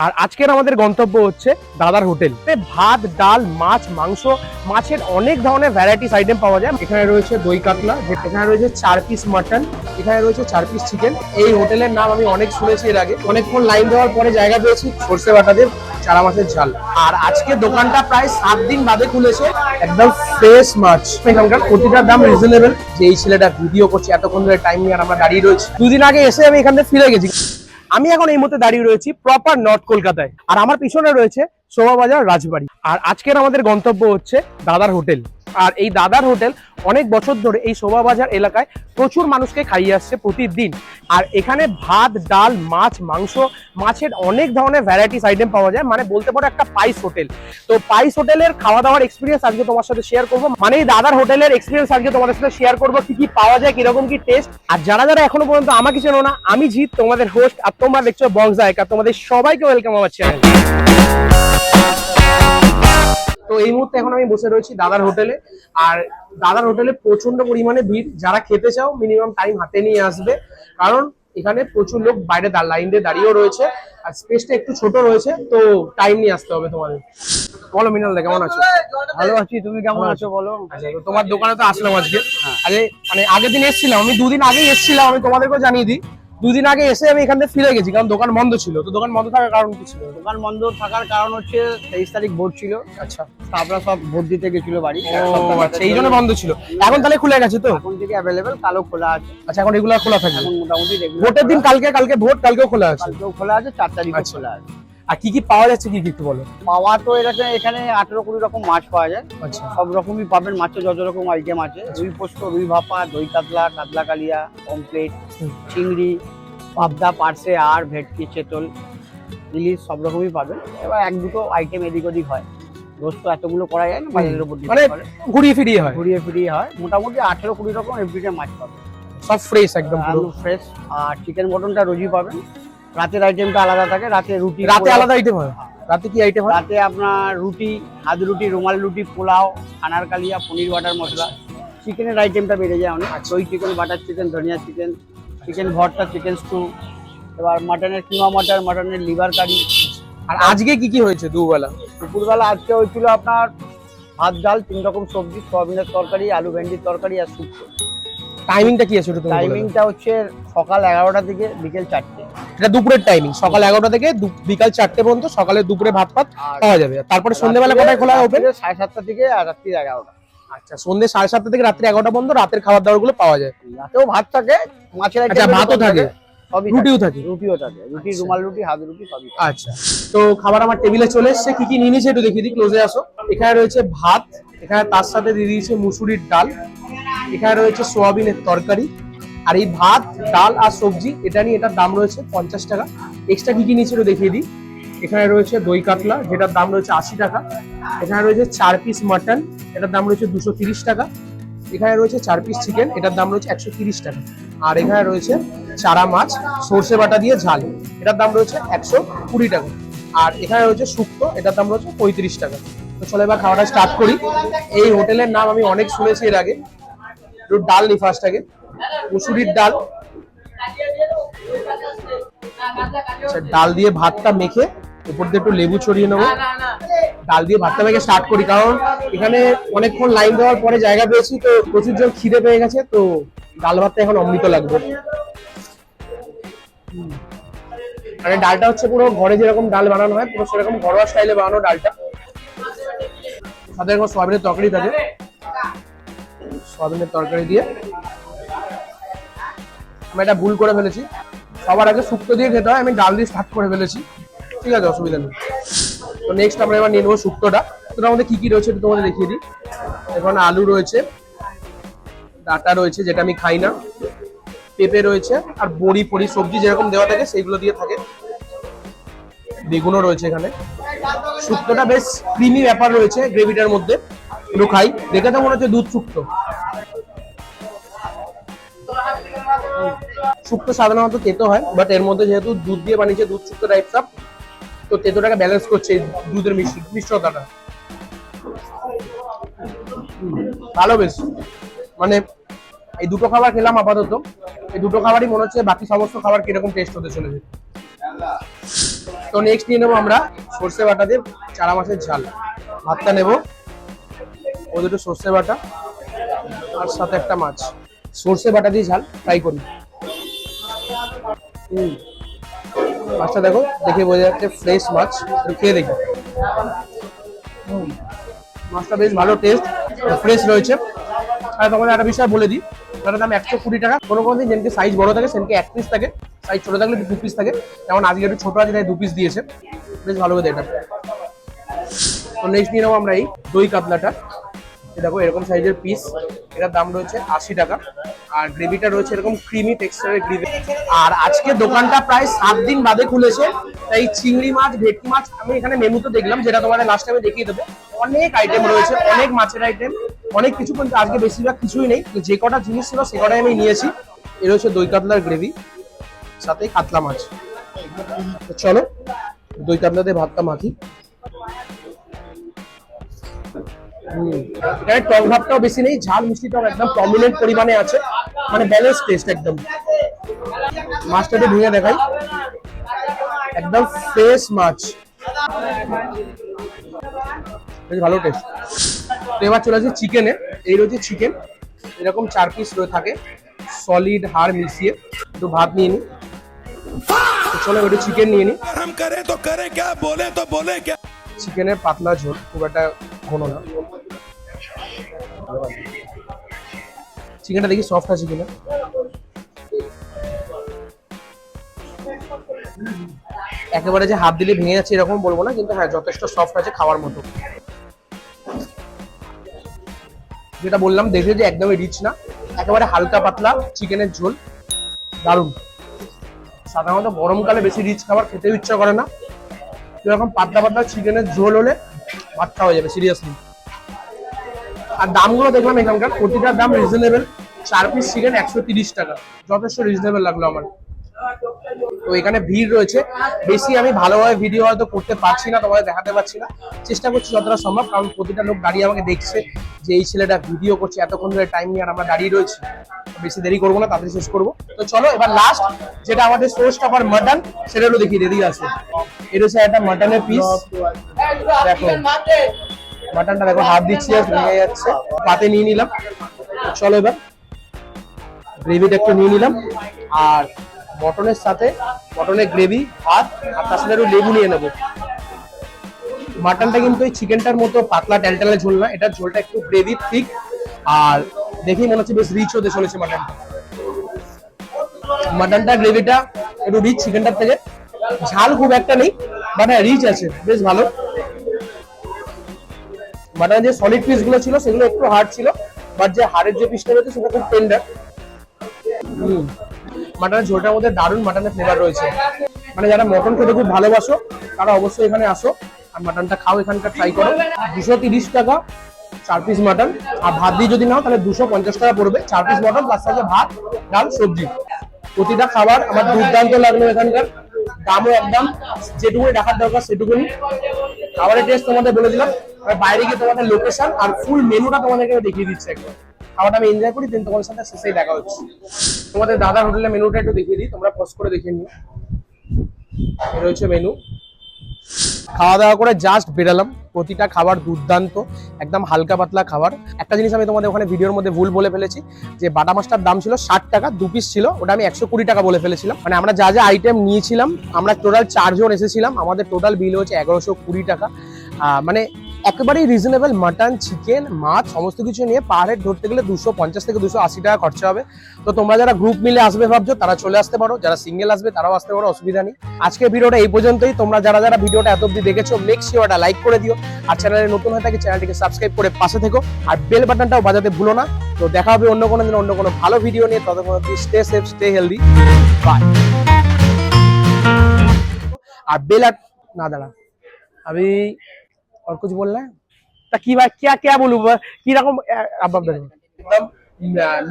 আর আজকের আমাদের গন্তব্য হচ্ছে দাদার হোটেল। ভাত, ডাল, মাছ, মাংস, মাছের অনেক ধরনের ভ্যারাইটিস আইটেম পাওয়া যায়। এখানে রয়েছে দই কাতলা, এখানে রয়েছে 4 পিস মাটন, এখানে রয়েছে 4 পিস চিকেন। এই হোটেলের নাম আমি অনেক শুনেছি এর আগে। অনেকক্ষণ লাইন দেওয়ার পরে জায়গা পেয়েছি। সরষে বাটা দিয়ে চারা মাছের ঝাল। আর আজকে দোকানটা প্রায় 7 দিন বাদে খুলেছে। একদম ফ্রেশ মাছ। এখানকার প্রতিটার দাম রিজনেবল। যে এই ছেলেটা ভিডিও করছে এতক্ষণ ধরে টাইম নিয়ে, আর আমরা দাঁড়িয়ে রয়েছি। দুদিন আগে এসে আমি এখান থেকে ফিরে গেছি। আমি এখন এই মুহূর্তে দাঁড়িয়ে রয়েছি প্রপার নর্থ কলকাতায়। আর আমার পিছনে রয়েছে শোভাবাজার রাজবাড়ি। আর আজকের আমাদের গন্তব্য হচ্ছে দাদার হোটেল। আর এই দাদার হোটেল অনেক বছর ধরে এই শোভাবাজার এলাকায় প্রচুর মানুষকে খাইয়ে আসছে প্রতিদিন। আর এখানে ভাত, ডাল, মাছ, মাংস, মাছের অনেক ধরনের ভ্যারাইটিস আইটেম পাওয়া যায়। মানে বলতে পারো একটা পাইস হোটেল। তো পাইস হোটেলের খাওয়া দাওয়ার এক্সপিরিয়েন্স আজকে তোমার সাথে শেয়ার করবো। মানে এই দাদার হোটেলের এক্সপিরিয়েন্স আজকে তোমাদের সাথে শেয়ার করবো, কি কি পাওয়া যায়, কিরকম কি টেস্ট। আর যারা যারা এখনো পর্যন্ত আমাকে চেনো না, আমি জিৎ, তোমাদের হোস্ট। আর তোমরা দেখছো বক্স জায়গা। তোমাদের সবাইকে ওয়েলকাম আমার চ্যানেল। তো এই মুহূর্তে এখন আমি বসে রয়েছি দাদার হোটেলে। আর দাদার হোটেলে প্রচন্ড পরিমাণে ভিড়। যারা খেতে চাও মিনিমাম টাইম হাতে নিয়ে আসবে, কারণ এখানে প্রচুর লোক বাইরে লাইন দিয়ে দাঁড়িয়েও রয়েছে। আর স্পেসটা একটু ছোট রয়েছে, তো টাইম নিয়ে আসতে হবে তোমাদের। বলো মিনাল দা, কেমন আছো? ভালো আছি, তুমি কেমন আছো বলো? আচ্ছা, তোমার দোকানে তো আসলাম আজকে। আগে মানে আগের দিন এসেছিলাম, আমি দুদিন আগেই এসেছিলাম। আমি তোমাদেরকেও জানিয়ে দিই, দুদিন আগে এসে আমি এখান থেকে ফিরে গেছি, কারণ দোকান বন্ধ ছিল। তো দোকান বন্ধ থাকার কারণ কি ছিল? দোকান বন্ধ থাকার কারণ হচ্ছে 23 তারিখ ভোট ছিল। আচ্ছা, আমরা সব ভোট দিতে গেছিল বাড়ি। আচ্ছা, এই জন্য বন্ধ ছিল। এখন তাহলে খুলে গেছে তো? এখন থেকে অ্যাভেলেবেল, কালও খোলা আছে। আচ্ছা, এখন রেগুলার খোলা থাকে? এখন মোটামুটি ভোটের দিন কালকে ভোট, কালকেও খোলা আছে? কালকেও খোলা আছে, 4 তারিখও খোলা আছে। আর কি কি পাওয়া যাচ্ছে, কি কি একটু বলো। পাওয়া তো এখানে 18-20 রকম মাছ পাওয়া যায়। আচ্ছা, সব রকমই পাবেন। মাছের যত রকম আইটেম আছে, রুই পোস্ত, রুই ভাপা, দই কাতলা, কাতলা কালিয়া, পমফ্লেট, চিংড়ি, পাবদা, পার্সে, আর ভেটকি, চেতল, ইলিশ সব রকমই পাবেন। এবার 1-2 আইটেম এদিক ওদিক হয়। রোজ তো এতগুলো করা যায় না, বাজারের উপর মানে ঘুরিয়ে ফিরিয়ে হয়। ঘুরিয়ে ফিরিয়ে হয়। মোটামুটি 18-20 রকম এভরিডে মাছ পাবেন, সব ফ্রেশ একদম পুরো ফ্রেশ। আর চিকেন মটনটা রোজই পাবেন। রাতের আইটেমটা আলাদা থাকে। রাতে রুটি, রাতে আলাদা আইটেম হয়? রাতে কি আইটেম হয়? রাতে আপনার রুটি, হাত রুটি, রুমাল রুটি, পোলাও, আনার কালিয়া, পনির বাটার মশলা। চিকেনের আইটেমটা বেড়ে যায় অনেক। দই চিকেন, বাটার চিকেন, ধনিয়া চিকেন, চিকেন ভর্তা, চিকেন স্টু। এবার মাটনের কিমা মটর, মাটনের লিভার কারি। আর আজকে কি কি হয়েছে দুবেলা? দুপুরবেলা আজকে হয়েছিল আপনার ভাত, ডাল, 3 রকম সবজি, সয়াবিনের তরকারি, আলু ভেন্ডির তরকারি আর শুক্তো। টাইমিংটা কি আছে একটু তুমি বলো? টাইমিংটা হচ্ছে সকাল 11টা থেকে বিকেল 4টে। এটা দুপুরের টাইমিং, সকাল 11টা থেকে বিকাল 4টে পর্যন্ত। সকালে দুপুরে ভাত পাওয়া যাবে। তারপরে সন্ধ্যেবেলা কটায় খোলা হবে? 7:30 থেকে আর রাত্রি 11টা। আচ্ছা, সন্ধ্যে 7:30 থেকে রাত্রি 11টা পর্যন্ত রাতের খাবার দাবার গুলো পাওয়া যায়। রাতেও ভাত থাকে, মাছের আচ্ছা, ভাতও থাকে, রুটিও থাকে? রুটিও থাকে, রুটি, রুমাল রুটি, হাত রুটি সবই। আচ্ছা, তো খাবার আমার টেবিলে চলে এসেছে। কি কি নিয়ে নিয়েছে একটু দেখিয়ে দিই, ক্লোজে আসো। এখানে রয়েছে ভাত, এখানে তার সাথে দিয়ে দিয়েছে মুসুরির ডাল, এখানে রয়েছে সোয়াবিনের তরকারি। আর এই ভাত, ডাল আর সবজি এটা নিয়ে এটার দাম রয়েছে 50 টাকা। এক্সট্রা কি কি নিয়েছে একটু দেখিয়ে দিই। এখানে রয়েছে দই কাতলা, যেটার দাম রয়েছে 80 টাকা। এখানে রয়েছে 4 পিস মাটন, এটার দাম রয়েছে 230 টাকা। এখানে রয়েছে 4 পিস চিকেন, এটার দাম রয়েছে 130 টাকা। আর এখানে রয়েছে চারা মাছ সরষে বাটা দিয়ে ঝাল, এটার দাম রয়েছে 120 টাকা। আর এখানে রয়েছে শুক্তো, এটার দাম রয়েছে 35 টাকা। তো চলো এবার খাওয়াটা স্টার্ট করি। এই হোটেলের নাম আমি অনেক শুনেছি এর আগে। একটু ডাল নি ফার্স্ট আগে, মুসুরির ডাল। আচ্ছা, ডাল দিয়ে ভাতটা মেখে উপর দিয়ে একটু লেবু ছড়িয়ে নেবো। ডাল দিয়ে ভাতটা মেখে স্টার্ট করি, কারণ এখানে অনেকক্ষণ লাইন দেওয়ার পরে জায়গা পেয়েছি। তো প্রচুর জন খিদে পেয়ে গেছে, তো ডাল ভাতটা এখন অমৃত লাগবে। মানে ডালটা হচ্ছে পুরো ঘরে যেরকম ডাল বানানো হয়, পুরো সেরকম ঘরোয়া স্টাইলে বানানো ডালটা। সাথে এখন সয়াবিনের তরকারি থাকে, সয়াবিনের তরকারি দিয়ে। আমি একটা ভুল করে ফেলেছি, সবার আগে শুক্তো দিয়ে খেতে হয়, আমি ডাল দিয়ে স্টার্ট করে ফেলেছি। ঠিক আছে, অসুবিধা নেই। তো নেক্সট আমরা এবার নিয়ে নেবো শুক্তোটা। তো তার মধ্যে কি কি রয়েছে একটু তোমাদের দেখিয়ে দিই। এখানে আলু রয়েছে, ডাটা রয়েছে যেটা আমি খাই না, পেঁপে রয়েছে, আর বড়ি ফড়ি সবজি যেরকম দেওয়া থাকে সেইগুলো দিয়ে থাকে। বেগুনও রয়েছে এখানে। শুক্তোটা বেশ ক্রিমি ব্যাপার রয়েছে গ্রেভিটার মধ্যে। একটু খাই, দেখে তো মনে হচ্ছে দুধ শুক্তো। শুক্তো সাধারণত তেতো হয়, বাট এর মধ্যে যেহেতু দুধ দিয়ে বানিয়েছে, দুধ শুক্তো টাইপস আপ, তো তেতোটাকে ব্যালেন্স করছে এই দুধের মিশ্রতাটা। ভালো বেশ। মানে এই দুটো খাবার খেলাম আপাতত, এই দুটো খাবারই মনে হচ্ছে বাকি সমস্ত খাবার কিরকম টেস্ট হতে চলেছে। তো নেক্সট নিয়ে নেবো আমরা সর্ষে বাটা দিয়ে চারা মাছের ঝাল। ভাতটা নেবো, ও দুটো সর্ষে বাটা আর সাথে একটা মাছ। সর্ষে বাটা দিয়ে ঝাল ফ্রাই করি। মাছটা দেখো, দেখে বোঝা যাচ্ছে ফ্রেশ মাছ, একটু খেয়ে দেখি। মাছটা বেশ ভালো টেস্ট, ফ্রেশ রয়েছে। আর তোমাদের একটা বিষয় বলে দিই, এটার দাম 120 টাকা। কোনো কোনো দিন যেমনি সাইজ বড় থাকে সেমনি 1 পিস থাকে, সাইজ ছোট থাকলে 2 পিস থাকে। যেমন আজকে একটু ছোট আছে তাই 2 পিস দিয়েছে, বেশ ভালো করে এটা। তো নেক্সট নিয়ে নেবো আমরা এই দই কাতলাটা। দেখো এরকম সাইজের পিস, এটার দাম রয়েছে 80 টাকা। আর গ্রেভিটা রয়েছে এরকম ক্রিমি টেক্সচারের গ্রেভি। আর আজকে দোকানটা প্রায় 7 দিন বাদে খুলেছে, তাই চিংড়ি মাছ, ভেটকি মাছ আমি এখানে মেনুতে দেখলাম, যেটা তোমাদের লাস্ট টাইমে দেখিয়ে দেবো। অনেক আইটেম রয়েছে, অনেক মাছের আইটেম, অনেক কিছু, কিন্তু আজকে বেশিরভাগ কিছুই নেই। যে কটা জিনিস ছিল সে কটাই আমি নিয়েছি। এর হচ্ছে দই কাতলার গ্রেভি, সাথে কাতলা মাছ। তো চলো দই কাতলা দিয়ে ভাতটা মাখি। এখানে টক ভাবটাও বেশি নেই, ঝাল মিষ্টিটাও একদম প্রমিনেন্ট পরিমাণে আছে, মানে ব্যালেন্স টেস্ট একদম। মাছটা একটু ভেঙে দেখাই, একদম ফ্রেশ মাছ, বেশ ভালো টেস্ট। তো এবার চলে আসি চিকেনে। এই রয়েছে চিকেন, এরকম 4 পিস রয়ে থাকে, সলিড হাড় মিশিয়ে। একটু ভাত নিয়ে নিই, চলো একটু চিকেন নিয়ে নিই। চিকেনের পাতলা ঝোল, খুব একটা ঘন না। চিকেনটা দেখি সফট আছে কিনা। একেবারে যে হাত দিলে ভেঙে যাচ্ছে এরকম বলবো না, কিন্তু হ্যাঁ যথেষ্ট সফট আছে, খাওয়ার মতো। যেটা বললাম দেখে যে একদমই রিচ না, একেবারে হালকা পাতলা চিকেনের ঝোল, দারুণ। সাধারণত গরমকালে বেশি রিচ খাবার খেতেও ইচ্ছা করে না, এরকম পাতলা পাতলা চিকেনের ঝোল হলে ভাত খাওয়া যাবে সিরিয়াসলি। আর দামগুলো দেখলাম এখানকার, প্রতিটার দাম রিজনেবল। 4 পিস চিকেন 130 টাকা, যথেষ্ট রিজনেবল লাগলো আমার। তো এখানে ভিড় রয়েছে বেশি, আমি ভালোভাবে ভিডিও হয়তো করতে পারছি না, তোমাদের দেখাতে পারছি না, চেষ্টা করছি যতটা সম্ভব, কারণ প্রতিটা লোক দাঁড়িয়ে আমাকে দেখছে যে এই ছেলেটা ভিডিও করছে এতক্ষণ ধরে টাইম নিয়ে, আর আমরা দাঁড়িয়ে রয়েছি। বেশি দেরি করবো না, তাড়াতাড়ি শেষ করবো। তো চলো এবার লাস্ট যেটা আমাদের সোর্স অফ মাটন, সেটা হলো দেখি রেডি আছে। এটা হচ্ছে একটা মাটনের পিস, দেখো মাটনটা দেখো, হাত দিচ্ছি আর ভেঙে যাচ্ছে। পাতে নিয়ে নিলাম। চলো এবার গ্রেভিটা একটু নিয়ে নিলাম, আর মটনের সাথে মটনের গ্রেভি, ভাত, আর তার সাথে একটু লেবু নিয়ে নেবো। মাটনটা কিন্তু এই চিকেনটার মতো পাতলা ট্যালটালে ঝোল না, এটার ঝোলটা একটু গ্রেভি থিক, আর দেখেই মনে হচ্ছে বেশ রিচ হতে চলেছে মাটনটা। মাটনটা গ্রেভিটা একটু রিচ চিকেনটার থেকে, ঝাল খুব একটা নেই, বাট হ্যাঁ রিচ আছে, বেশ ভালো। মাটনের যে সলিড পিস গুলো ছিল সেগুলো একটু হার্ড ছিল, বাট যে হাড়ের যে পিসটা রয়েছে সেটা খুব টেন্ডার। মাটনের ঝোলটার মধ্যে দারুণ মাটনের ফ্লেভার রয়েছে, মানে যারা মটন খেতে খুব ভালোবাসো তারা অবশ্যই এখানে আসো আর মাটনটা খাও, এখানকার ট্রাই করো। 230 টাকা 4 পিস মাটন, আর ভাত দিয়ে যদি নাও তাহলে 250 টাকা পড়বে। 4 পিস মটন প্লাস থাকে ভাত, ডাল, সবজি। প্রতিটা খাবার আমার দুর্দান্ত লাগলো এখানকার, দামও একদম যেটুকুনি রাখার দরকার সেটুকুনি। খাবারের টেস্ট তোমাদের বলে দিলাম, আর বাইরে গিয়ে তোমাদের লোকেশন আর ফুল মেনুটা তোমাদেরকে দেখিয়ে দিচ্ছে একবার। খাবারটা আমি এনজয় করি, দেন তোমাদের সাথে শেষেই দেখা হচ্ছে। তোমাদের দাদার হোটেলের মেনুটা একটু দেখিয়ে দিই, তোমরা পজ করে দেখে নিও। এটা হচ্ছে মেনু। খাওয়া দাওয়া করে জাস্ট বেরালাম, প্রতিটা খাবার দুর্দান্ত, একদম হালকা পাতলা খাবার। একটা জিনিস আমি তোমাদের ওখানে ভিডিওর মধ্যে ভুল বলে ফেলেছি, যে বাটা মাছটার দাম ছিল 60 টাকা, 2 পিস ছিল, ওটা আমি 120 টাকা বলে ফেলেছিলাম। মানে আমরা যা যা আইটেম নিয়েছিলাম, আমরা টোটাল 4 জন এসেছিলাম, আমাদের টোটাল বিল হচ্ছে 1120 টাকা। মানে একেবারেই রিজনেবল, মাটন, চিকেন, মাছ সমস্ত কিছু নিয়ে পার হেড ধরতে গেলে 250 থেকে 280 টাকা খরচা হবে। তো তোমরা যারা গ্রুপ মিলে আসবে ভাবছো তারা চলে আসতে পারো, যারা সিঙ্গেল আসবে তারাও আসতে পারো, অসুবিধা নেই। আজকের ভিডিওটা এই পর্যন্তই। তোমরা যারা যারা ভিডিওটা এত অবধি দেখেছো মেক শিওর এটা লাইক করে দিও, আর চ্যানেলে নতুন হয়ে থাকে চ্যানেলটিকে সাবস্ক্রাইব করে পাশে থেকো, আর বেল বাটনটাও বাজাতে ভুলো না। তো দেখা হবে অন্য কোনো দিন অন্য কোনো ভালো ভিডিও নিয়ে, ততক্ষণ অবধি stay safe, stay healthy, bye. আর বেল না দাঁড়া अभी और कुछ बोलना है? কি ভাই क्या क्या बोलूं, কি রকম একদম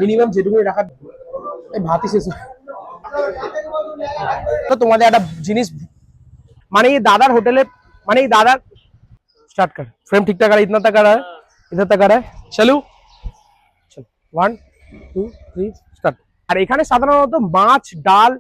মিনিমাম যেটুকু রাখা, এই ভাতই শেষ। তো তোমাদের একটা জিনিস, মানে এই দাদার হোটেলে, মানে এই দাদার स्टार्ट कर फ्रेम ठीक ठाक आ रहा है, इतना तक आ रहा है, इधर तक आ रहा है, चलो चलो 1 2 3 स्टार्ट। আর এখানে সাধারণত মাছ, ডাল,